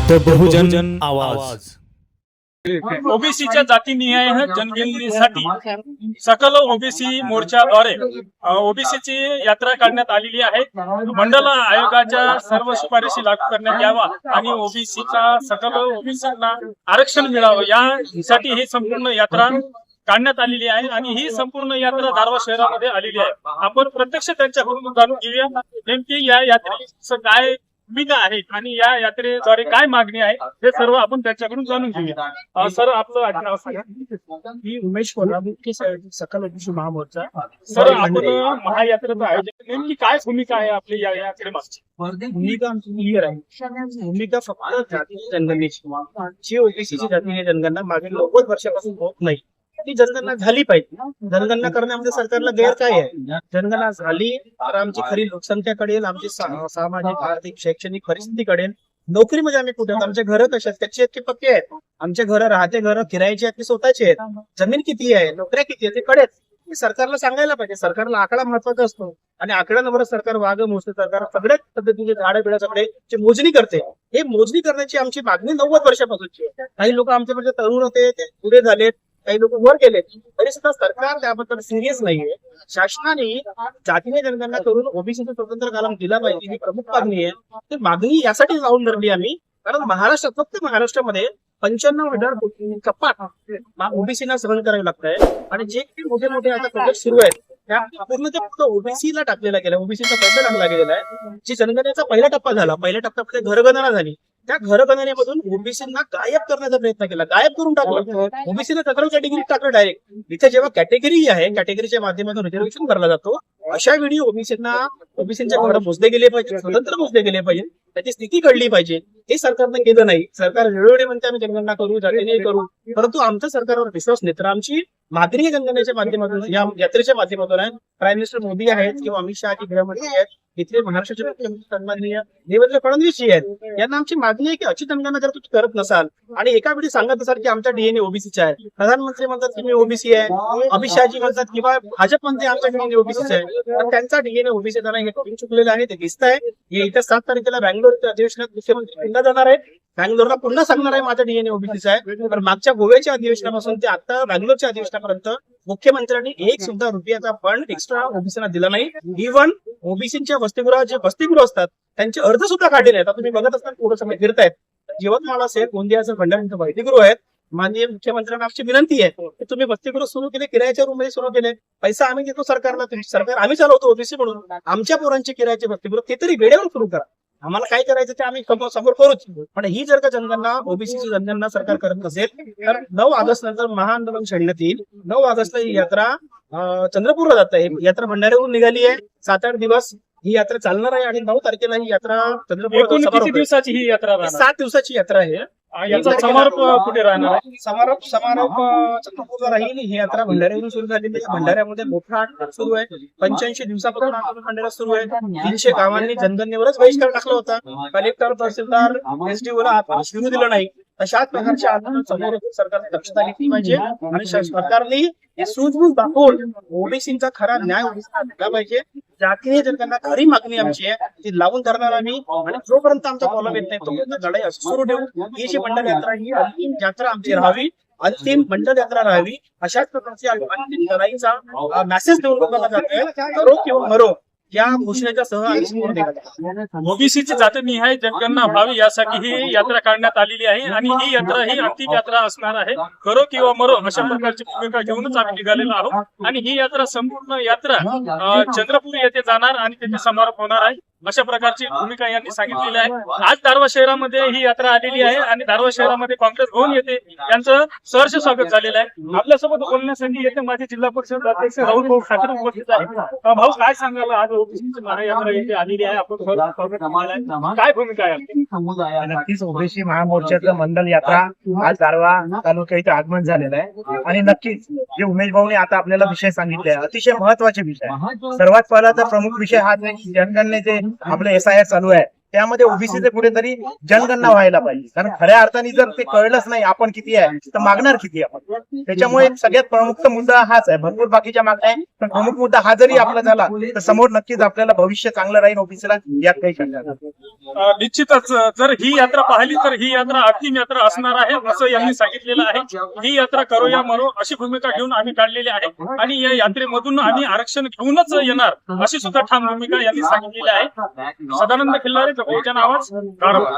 फक्त बहुजन आवाज। ओबीसीच्या जातीनिहाय जनगणनेसाठी सकल ओबीसी मोर्चाद्वारे ओबीसीची यात्रा काढण्यात आलेली आहे। मंडल आयोगाच्या सर्व शिफारशी लागू करण्यात यावा आणि ओबीसीचा सकल ओबीसींना आरक्षण मिळावं यासाठी ही संपूर्ण यात्रा काढण्यात आलेली आहे आणि ही संपूर्ण यात्रा दारवा शहरामध्ये आलेली आहे। आपण प्रत्यक्ष त्यांच्याकडून जाणून घेऊया नेमकी या यात्रेचं काय भूमिका आहे आणि या यात्रेद्वारे काय मागणी आहे हे सर्व आपण त्यांच्याकडून जाणून घेऊया। सर, आपलं नाव सांगा। मी उमेश कोल्हापूर सकल ओबीसी महामोर्चा। सर, आपण महायात्रेचं आयोजन नेमकी काय भूमिका आहे आपली या यात्रेमागची? भूमिका आमची क्लिअर आहे। भूमिका फक्त जातीय जनगणनेची, जी ओबीसीची जातीय जनगणना मागील 90 वर्षापासून होत नाही, ती जनगणना झाली पाहिजे। जनगणना करण्यामध्ये सरकारला गैर काय आहे? जनगणना झाली तर आमची खरी लोकसंख्या कळेल, आमची सामाजिक आर्थिक शैक्षणिक परिस्थिती कळेल, नोकरीमध्ये आम्ही कुठे, आमचे घर कसे आहेत, कच्चे आहेत की पक्के आहेत, आमचे घर राहते घर किरायाचे आहेत की स्वतःचे आहेत, जमीन किती आहे, नोकऱ्या किती आहेत ते कळेल। सरकारला सांगायला पाहिजे। सरकारला आकडा महत्वाचा असतो आणि आकड्यानंवरच सरकार वाघ मोजते। सरकार सगळ्याच पद्धतीने झाडे बिडा सगळे मोजणी करते। हे मोजणी करण्याची आमची मागणी 90 वर्षापासूनची आहे। काही लोक आमच्याकडे तरुण होते, ते पुढे झालेत, काही लोक वर गेले, तरी सुद्धा सरकार त्याबद्दल सिरियस नाहीये। शासनाने जातीय जनगणना करून ओबीसीचं स्वतंत्र कालम दिला पाहिजे, ही प्रमुख मागणी आहे। ती मागणी यासाठी जाऊन धरली आम्ही, कारण महाराष्ट्रात, फक्त महाराष्ट्रामध्ये 95,000 कपात ओबीसीला सहन करावे लागत आहे आणि जे काही मोठे मोठे आता प्रोजेक्ट सुरू आहेत त्या पूर्ण ओबीसीला टाकलेला गेला, ओबीसीचा पैसा टाकला गेलेला आहे। जी जनगणनेचा पहिला टप्पा झाला, पहिल्या टप्प्यामध्ये घरगणना झाली, त्या घरगणनेमधून ओबीसींना गायब करण्याचा प्रयत्न केला, गायब करून टाकलं, ओबीसीला सगळं कॅटेगरी टाकलं डायरेक्ट। इथे जेव्हा कॅटेगरी आहे, कॅटेगरीच्या माध्यमातून रिझर्वेशन भरला जातो, अशा वेळी ओबीसींच्या घर मोजले गेले पाहिजे, स्वतंत्र मोजले गेले पाहिजे, त्याची स्थिती कळली पाहिजे। हे सरकारने केलं नाही। सरकार वेळोवेळी म्हणते आम्ही जनगणना करू, जातीने करू, परंतु आमचा सरकारवर विश्वास नाही। तर आमची मागणी जनगणनेच्या माध्यमातून, या यात्रेच्या माध्यमातून आहे। प्राईम मिनिस्टर मोदी आहेत किंवा अमित शहा जी गृहमंत्री आहेत, इथले महाराष्ट्राचे मुख्यमंत्री सन्माननीय देवेंद्र फडणवीस जी आहेत, यांना आमची मागणी आहे की अशी जनगणना जर तुम्ही करत नसाल आणि एका वेळी सांगत असाल की आमचा डीएनए ओबीसीचा आहे, प्रधानमंत्री म्हणतात की मी ओबीसी आहे, अमित शहाजी म्हणतात किंवा भाजप म्हणते आमचा डीएनए ओबीसीचा आहे, तर त्यांचा डीएनए ओबीसीचा नाही हे चुकलेलं आहे, ते दिसत आहे। येत्या 7 तारखेला बँगलोरच्या अधिवेशनात मुख्यमंत्री पुन्हा जाणार आहेत, बँगलोरला पुन्हा सांगणार आहे माझा डीएनए ओबीसीचा आहे। तर मागच्या गोव्याच्या अधिवेशनापासून ते आता बँगलोरच्या अधिवेशनापर्यंत मुख्यमंत्र्यांनी एक सुद्धा रुपयाचा फंड एक्स्ट्रा ओबीसीला दिला नाही। इव्हन ओबीसीच्या वसतिगृहात जे वसतिगृह असतात त्यांचे अर्ज सुद्धा काढले नाहीत। आता तुम्ही बघत असताना पुढे सगळे फिरतायत, यवतमाळ असेल, गोंदिया असेल, भंडाऱ्याचं वसतिगृह आहेत। माननीय मुख्यमंत्र्यांना आमची विनंती आहे की तुम्ही वसतिगृह सुरू केले, किरायाच्या रूम मध्ये सुरू केले, पैसा आम्ही देतो सरकारला, तुमची सरकार आम्ही चालवतो ओबीसी म्हणून, आमच्या पोरांचे किरायाचे वसतिगृह ते तरी वेळेवर सुरू करा। आम्हाला काय करायचं ते आम्ही समोर करूच, पण ही जर का जनगणना ओबीसीची जनगणना सरकार करत नसेल तर 9 ऑगस्ट नंतर महाआंदोलन छेडण्यात येईल। 9 ऑगस्टला ही यात्रा चंद्रपूरला जात आहे, यात्रा भंडाऱ्यावरून निघाली आहे। 7-8 दिवस ही यात्रा चालणार आहे आणि 9 तारखेला ही यात्रा एकूण किती दिवसाची ही यात्रा राहणार? 7 दिवसाची यात्रा आहे। याचा समारोप कुठे राहणार आहे? समारोप चंद्रपूरला राहील। ही यात्रा भंडाऱ्यावरून सुरू झालेली आहे। भंडाऱ्यामध्ये मोठा आंदोलन सुरू आहे, 85 दिवसापासून आंदोलन भंडाऱ्यात सुरू आहे। 300 गावांनी जनगणनेवरच बहिष्कार टाकला होता, कलेक्टर तहसीलदार एसडीओला हात शिरू दिलं नाही। अशाच प्रकारचे आंदोलन समोर सरकारने दक्षता घेतली पाहिजे आणि सरकारने हे सूझबूझ दाखवून ओबीसीचा खरा न्याय ओबीसीला दिला पाहिजे। जातीय जनगणना खरी मागणी आमची आहे, ती लावून धरणार आम्ही आणि जोपर्यंत आमचा कॉलम येत नाही तोपर्यंत लढाई अशी सुरू ठेवू। ही जी मंडल यात्रा, ही अंतिम यात्रा आमची राहावी, अंतिम मंडल यात्रा राहावी, अशाच प्रकारची अंतिम लढाईचा मेसेज देऊन लोकांना जातोय, करो किंवा मरो या घोषणेच्या सह आम्ही समोर निघालो। ओबीसीची जातीनिहाय जनगणना व्हावी यासाठी ही यात्रा काढण्यात आलेली आहे आणि ही यात्रा ही अंतिम यात्रा असणार आहे। करो किंवा मरो अशा प्रकारची भूमिका घेऊनच आम्ही निघालेलो आहोत आणि ही यात्रा संपूर्ण यात्रा चंद्रपूर येथे जाणार आणि त्याचे समारोप होणार आहे, अशा प्रकारची भूमिका यांनी सांगितलेली आहे। आज दारवा शहरामध्ये ही यात्रा आलेली आहे आणि दारवा शहरामध्ये काँग्रेस भवन येथे यांचं सहर्ष स्वागत झालेलं आहे। आपल्यासोबत बोलण्यासाठी येथे माझे जिल्हा परिषद अध्यक्ष राहुल भाऊ ठाकरे उपस्थित आहेत। भाऊ, काय सांगाल, आज ओबीसीची महायात्रा येथे आलेली आहे, आपण काय भूमिका आहे? नक्कीच ओबीसी महामोर्चाचं मंडल यात्रा आज दारवा तालुक्या इथे आगमन झालेलं आहे आणि नक्कीच जे उमेश भाऊने आता आपल्याला विषय सांगितले अतिशय महत्वाचे विषय। सर्वात पहिला तर प्रमुख विषय हा जनगणनेचे आपले SIR चालू आहे, त्यामध्ये ओबीसीचे कुठेतरी जनगणना व्हायला पाहिजे. कारण खऱ्या अर्थाने जर ते कळलंच नाही आपण किती आहे तर मागणार किती आपण. त्याच्यामुळे सगळ्यात प्रमुख मुद्दा हाच आहे. भरपूर बाकीच्या मागण्या आहे, पण प्रमुख मुद्दा हा जरी आपला झाला तर समोर नक्कीच आपल्याला भविष्य चांगलं राहील ओबीसीला, यात काही शंका नाही. निश्चितच जर ही यात्रा पाहिली तर ही यात्रा अंतिम यात्रा असणार आहे असं यांनी सांगितलेलं आहे. ही यात्रा करो या मरो अशी भूमिका घेऊन आम्ही काढलेली आहे आणि या यात्रेमधून आम्ही आरक्षण घेऊनच येणार अशी सुद्धा ठाम भूमिका यांनी सांगितलेली आहे. सदानंद खिल्लारे, बहुजन आवाज, कारवार.